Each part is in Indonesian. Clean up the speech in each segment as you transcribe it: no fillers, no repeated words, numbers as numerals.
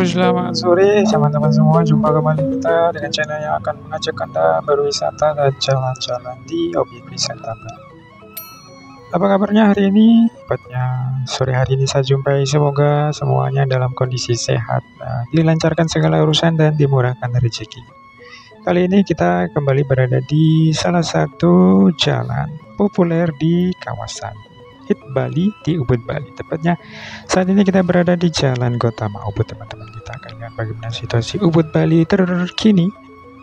Selamat sore teman-teman semua. Jumpa kembali kita dengan channel yang akan mengajak Anda berwisata dan jalan-jalan di objek wisata baru. Apa kabarnya hari ini? Tepatnya sore hari ini saya jumpai. Semoga semuanya dalam kondisi sehat, dilancarkan segala urusan dan dimurahkan rezeki. Kali ini kita kembali berada di salah satu jalan populer di kawasan Hit Bali di Ubud, Bali. Tepatnya saat ini kita berada di Jalan Gotama Ubud, teman-teman. Kita akan lihat bagaimana situasi Ubud, Bali terkini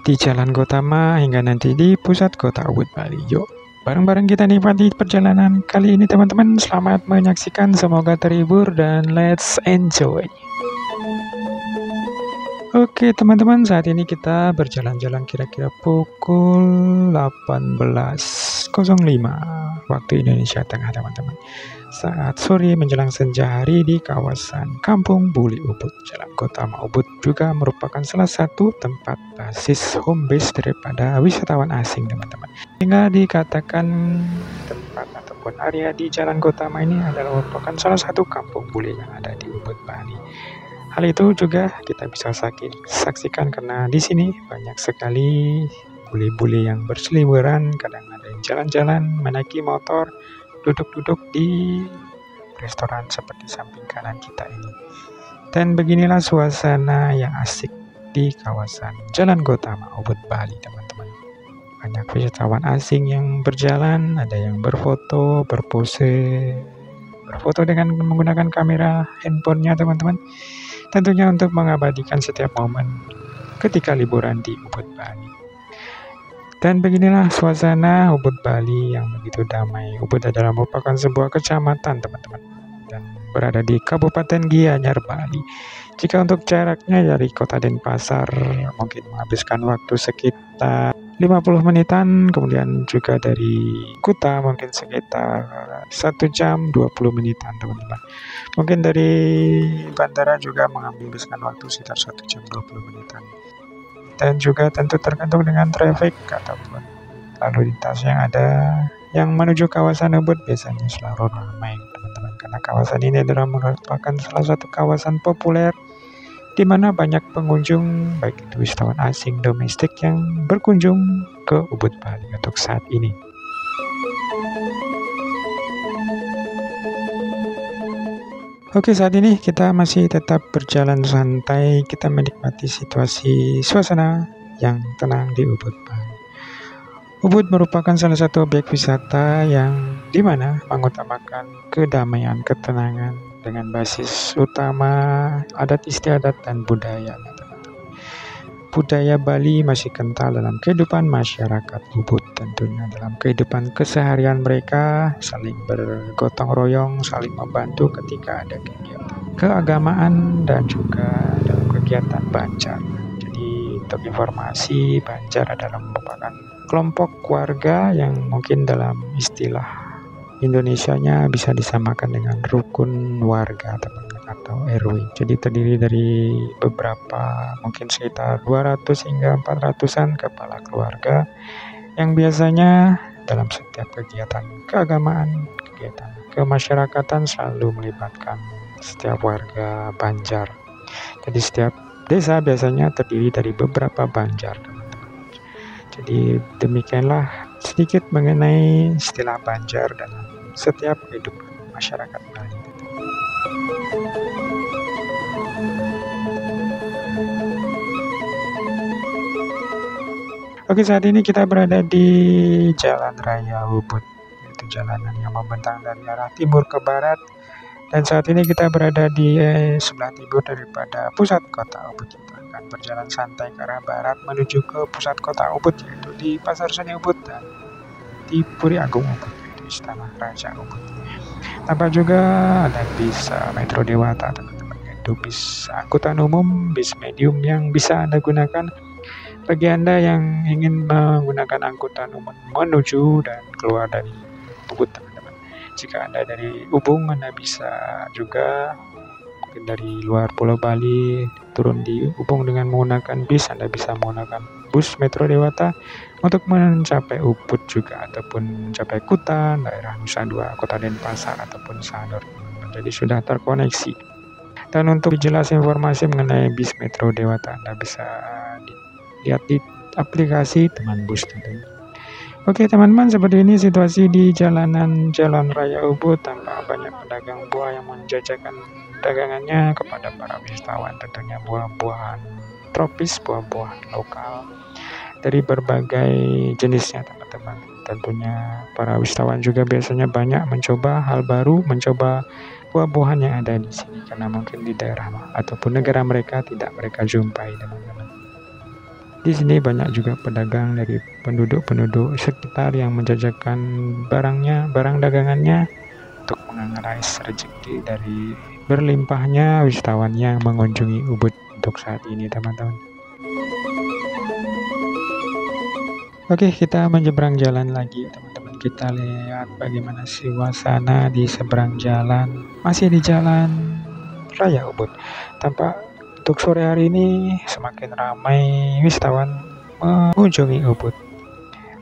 di Jalan Gotama hingga nanti di pusat kota Ubud, Bali. Yuk, bareng-bareng kita nikmati perjalanan kali ini, teman-teman. Selamat menyaksikan, semoga terhibur dan let's enjoy. Oke teman-teman, saat ini kita berjalan-jalan kira-kira pukul 18.05 waktu Indonesia Tengah, teman-teman. Saat sore menjelang senja hari di kawasan Kampung Buli Ubud, Jalan Gotama Ubud juga merupakan salah satu tempat basis home base daripada wisatawan asing, teman-teman. Hingga dikatakan tempat ataupun area di Jalan Gotama ini adalah merupakan salah satu kampung bule yang ada di Ubud, Bali. Hal itu juga kita bisa saksikan karena di sini banyak sekali bule-bule yang berseliweran, kadang ada yang jalan-jalan, menaiki motor, duduk-duduk di restoran seperti samping kanan kita ini. Dan beginilah suasana yang asik di kawasan Jalan Gotama Ubud, Bali, teman-teman. Banyak wisatawan asing yang berjalan, ada yang berfoto, berpose, berfoto dengan menggunakan kamera handphonenya, teman-teman. Tentunya untuk mengabadikan setiap momen ketika liburan di Ubud, Bali. Dan beginilah suasana Ubud, Bali yang begitu damai. Ubud adalah merupakan sebuah kecamatan, teman-teman, dan berada di Kabupaten Gianyar, Bali. Jika untuk jaraknya dari Kota Denpasar mungkin menghabiskan waktu sekitar 50 menitan, kemudian juga dari Kuta mungkin sekitar 1 jam 20 menitan, teman-teman. Mungkin dari bandara juga menghabiskan waktu sekitar 1 jam 20 menitan. Dan juga tentu tergantung dengan traffic ataupun lalu lintas yang ada yang menuju kawasan Ubud biasanya selalu ramai, teman-teman, karena kawasan ini adalah merupakan salah satu kawasan populer di mana banyak pengunjung baik itu wisatawan asing domestik yang berkunjung ke Ubud, Bali untuk saat ini. Oke, saat ini kita masih tetap berjalan santai, kita menikmati situasi suasana yang tenang di Ubud, Bali. Ubud merupakan salah satu objek wisata yang dimana mengutamakan kedamaian, ketenangan dengan basis utama adat istiadat dan budaya. Budaya Bali masih kental dalam kehidupan masyarakat Ubud, tentunya dalam kehidupan keseharian mereka, saling bergotong royong, saling membantu ketika ada kegiatan keagamaan dan juga dalam kegiatan Banjar. Jadi untuk informasi, Banjar adalah merupakan kelompok warga yang mungkin dalam istilah Indonesianya bisa disamakan dengan rukun warga, teman-teman, atau RW. Jadi terdiri dari beberapa, mungkin sekitar 200 hingga 400-an kepala keluarga yang biasanya dalam setiap kegiatan keagamaan, kegiatan kemasyarakatan selalu melibatkan setiap warga Banjar. Jadi setiap desa biasanya terdiri dari beberapa Banjar, teman-teman. Jadi demikianlah sedikit mengenai istilah Banjar dalam setiap kehidupan masyarakat Bali. Oke, saat ini kita berada di Jalan Raya Ubud, yaitu jalanan yang membentang dari arah timur ke barat. Dan saat ini kita berada di sebelah timur daripada pusat kota Ubud. Kita akan berjalan santai ke arah barat menuju ke pusat kota Ubud, yaitu di Pasar Seni Ubud dan di Puri Agung Ubud, Istana Raja Ubud. Tampak juga ada bis Metro Dewata, teman-teman, yaitu bis angkutan umum, bis medium yang bisa Anda gunakan bagi Anda yang ingin menggunakan angkutan umum menuju dan keluar dari Ubud, teman-teman. Jika Anda dari Ubung, Anda bisa juga mungkin dari luar Pulau Bali turun di Ubung dengan menggunakan bis, Anda bisa menggunakan bus Metro Dewata untuk mencapai Ubud juga, ataupun mencapai Kuta, daerah Nusa Dua, Kota Denpasar, ataupun Sador. Jadi sudah terkoneksi. Dan untuk jelas informasi mengenai bis Metro Dewata, Anda bisa lihat di aplikasi Teman Bus tentunya. Oke teman-teman, seperti ini situasi di jalanan Jalan Raya Ubud. Tampak banyak pedagang buah yang menjajakan dagangannya kepada para wisatawan, tentunya buah-buahan tropis, buah-buahan lokal dari berbagai jenisnya teman-teman. Tentunya para wisatawan juga biasanya banyak mencoba hal baru, mencoba buah-buahan yang ada di sini karena mungkin di daerah ataupun negara mereka tidak mereka jumpai teman-teman. Di sini banyak juga pedagang dari penduduk sekitar yang menjajakan barang dagangannya untuk mengerais rezeki dari berlimpahnya wisatawan yang mengunjungi Ubud untuk saat ini teman-teman. Oke, kita menyeberang jalan lagi teman-teman. Kita lihat bagaimana suasana di seberang jalan, masih di Jalan Raya Ubud. Tampak untuk sore hari ini semakin ramai wisatawan mengunjungi Ubud.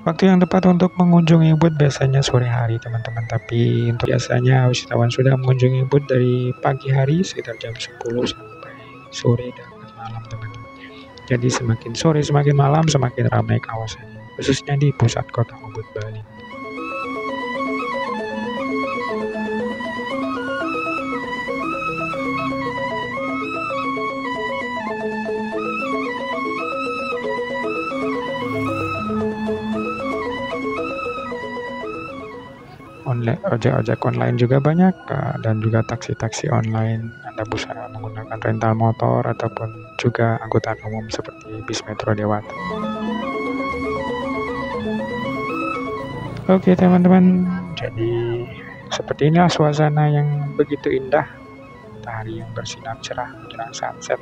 Waktu yang tepat untuk mengunjungi Ubud biasanya sore hari teman-teman, tapi untuk biasanya wisatawan sudah mengunjungi Ubud dari pagi hari sekitar jam 10 sampai sore dan malam teman-teman. Jadi semakin sore semakin malam semakin ramai kawasan ini, khususnya di pusat kota Ubud, Bali. Ojek online juga banyak, dan juga taksi-taksi online. Anda bisa menggunakan rental motor ataupun juga angkutan umum seperti bis Metro Dewata. Oke teman-teman, jadi seperti inilah suasana yang begitu indah, matahari yang bersinar cerah menjelang sunset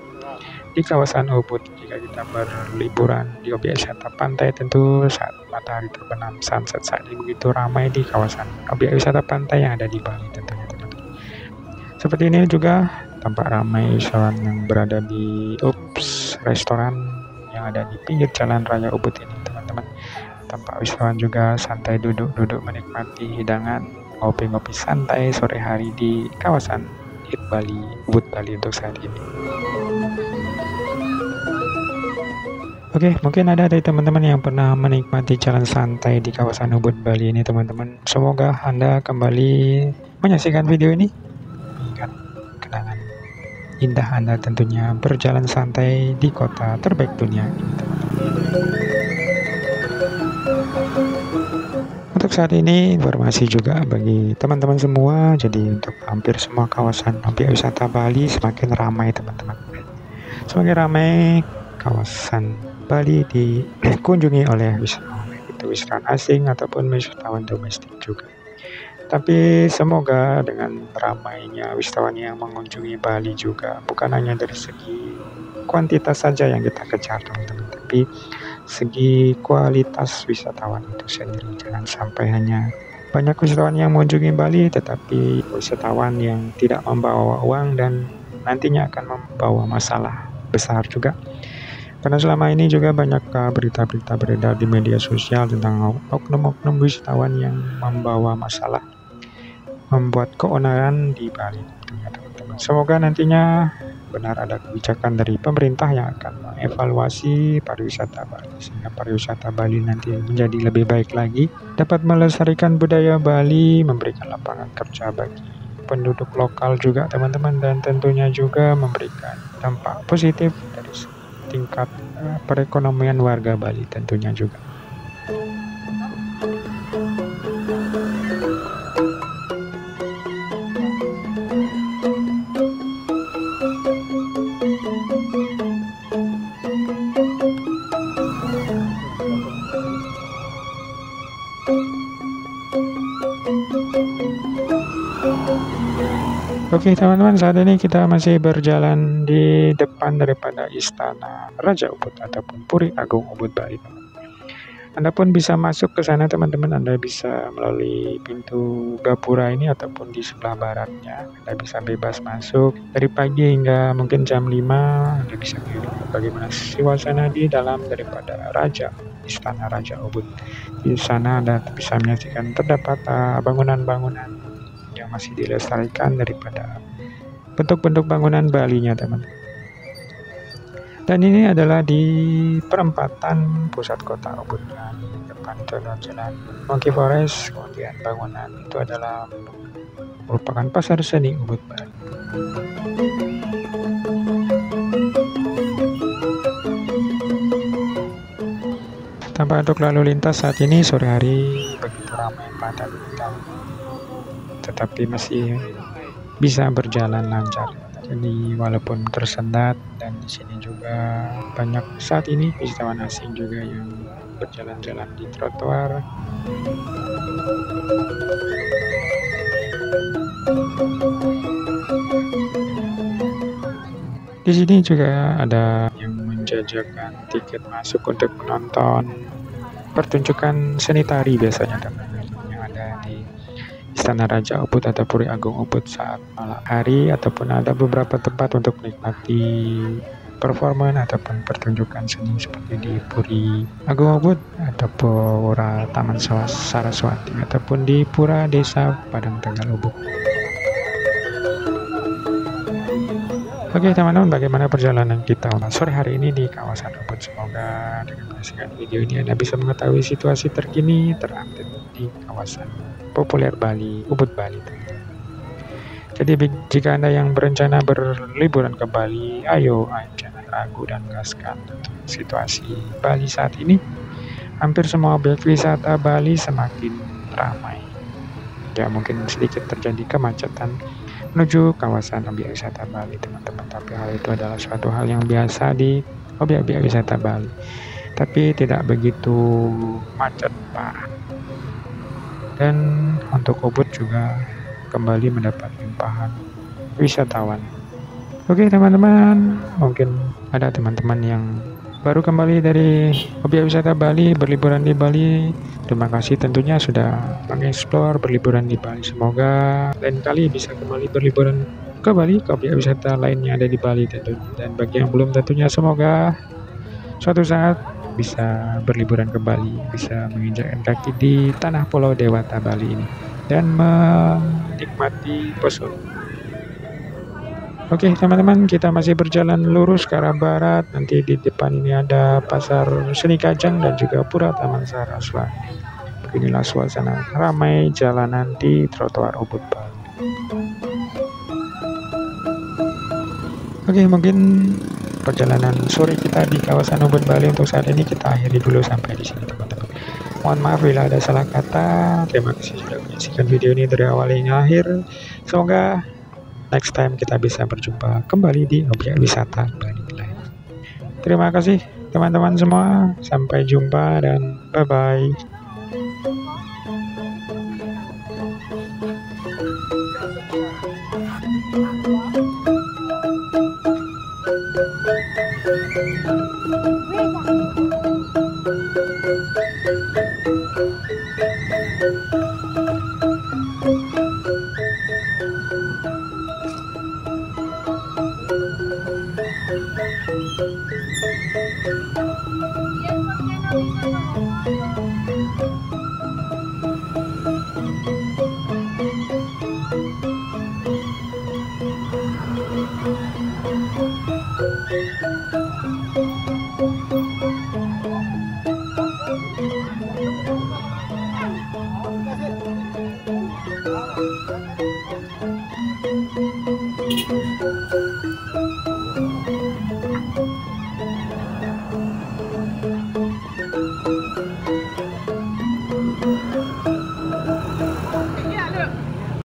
di kawasan Ubud. Jika kita berliburan di objek wisata pantai, tentu saat matahari terbenam sunset saat ini begitu ramai di kawasan objek wisata pantai yang ada di Bali tentunya teman-teman. Seperti ini juga tampak ramai wisatawan yang berada di restoran yang ada di pinggir Jalan Raya Ubud ini teman-teman. Tampak wisatawan juga santai duduk-duduk menikmati hidangan, ngopi-ngopi santai sore hari di kawasan Ubud Bali untuk saat ini. Oke, mungkin ada dari teman-teman yang pernah menikmati jalan santai di kawasan Ubud Bali ini teman-teman. Semoga Anda kembali menyaksikan video ini mengingat kenangan indah Anda tentunya berjalan santai di kota terbaik dunia ini teman-teman. Untuk saat ini informasi juga bagi teman-teman semua, jadi untuk hampir semua kawasan objek wisata Bali semakin ramai teman-teman. Semakin ramai kawasan Bali dikunjungi oleh wisatawan, itu wisatawan asing ataupun wisatawan domestik juga. Tapi semoga dengan ramainya wisatawan yang mengunjungi Bali juga bukan hanya dari segi kuantitas saja yang kita kejar teman-teman, tapi segi kualitas wisatawan itu sendiri. Jangan sampai hanya banyak wisatawan yang mengunjungi Bali tetapi wisatawan yang tidak membawa uang dan nantinya akan membawa masalah besar juga. Karena selama ini juga banyak berita-berita beredar di media sosial tentang oknum-oknum wisatawan yang membawa masalah, membuat keonaran di Bali. Teman-teman, semoga nantinya benar ada kebijakan dari pemerintah yang akan mengevaluasi pariwisata Bali sehingga pariwisata Bali nanti menjadi lebih baik lagi, dapat melestarikan budaya Bali, memberikan lapangan kerja bagi penduduk lokal juga teman-teman, dan tentunya juga memberikan dampak positif dari tingkat perekonomian warga Bali tentunya juga. Oke teman-teman, saat ini kita masih berjalan di depan daripada Istana Raja Ubud ataupun Puri Agung Ubud Bali. Anda pun bisa masuk ke sana teman-teman. Anda bisa melalui pintu gapura ini ataupun di sebelah baratnya. Anda bisa bebas masuk dari pagi hingga mungkin jam 5. Anda bisa melihat bagaimana suasana di dalam daripada Istana Raja Ubud. Di sana Anda bisa menyaksikan terdapat bangunan-bangunan yang masih dilestarikan daripada bentuk-bentuk bangunan Balinya, teman. Dan ini adalah di perempatan pusat kota Ubud. Di depan itu adalah jalan Monkey Forest, kemudian bangunan itu adalah merupakan pasar seni Ubud, Bali. Tampak untuk lalu lintas saat ini sore hari begitu ramai padat, tetapi masih bisa berjalan lancar. Jadi walaupun tersendat, dan di sini juga banyak saat ini wisatawan asing juga yang berjalan-jalan di trotoar. Di sini juga ada yang menjajakan tiket masuk untuk menonton pertunjukan seni tari biasanya, teman-teman, yang ada di Istana Raja Ubud atau Puri Agung Ubud saat malam hari, ataupun ada beberapa tempat untuk menikmati performan ataupun pertunjukan seni seperti di Puri Agung Ubud atau Pura Taman Saraswati ataupun di Pura Desa Padang Tegal Ubud. Oke teman-teman, bagaimana perjalanan kita sore hari ini di kawasan Ubud? Semoga dengan menyaksikan video ini Anda bisa mengetahui situasi terkini terupdate di kawasan populer Bali, Ubud Bali. Jadi jika Anda yang berencana berliburan ke Bali, ayo jangan ragu dan gaskan. Situasi Bali saat ini, hampir semua objek wisata Bali semakin ramai. Ya mungkin sedikit terjadi kemacetan menuju kawasan objek wisata Bali, teman-teman, tapi hal itu adalah suatu hal yang biasa di objek-objek wisata Bali, tapi tidak begitu macet parah. Dan untuk Ubud juga kembali mendapat limpahan wisatawan. Oke teman-teman, mungkin ada teman-teman yang baru kembali dari objek wisata Bali, berliburan di Bali. Terima kasih tentunya sudah mengeksplor berliburan di Bali. Semoga lain kali bisa kembali berliburan ke Bali, ke objek wisata lain yang ada di Bali tentunya. Dan bagi yang belum, tentunya semoga suatu saat bisa berliburan ke Bali, bisa menginjakkan kaki di tanah Pulau Dewata Bali ini dan menikmati pesona. Oke teman-teman, kita masih berjalan lurus ke arah barat. Nanti di depan ini ada Pasar Seni Kajang dan juga Pura Taman Saraswati. Beginilah suasana ramai jalanan di trotoar Ubud Bali. Oke, mungkin perjalanan sore kita di kawasan Ubud Bali untuk saat ini kita akhiri dulu sampai di sini, teman-teman. Mohon maaf bila ada salah kata. Terima kasih sudah menyaksikan video ini dari awal hingga akhir. Semoga next time kita bisa berjumpa kembali di objek wisata Bali lain. Terima kasih teman-teman semua. Sampai jumpa dan bye-bye.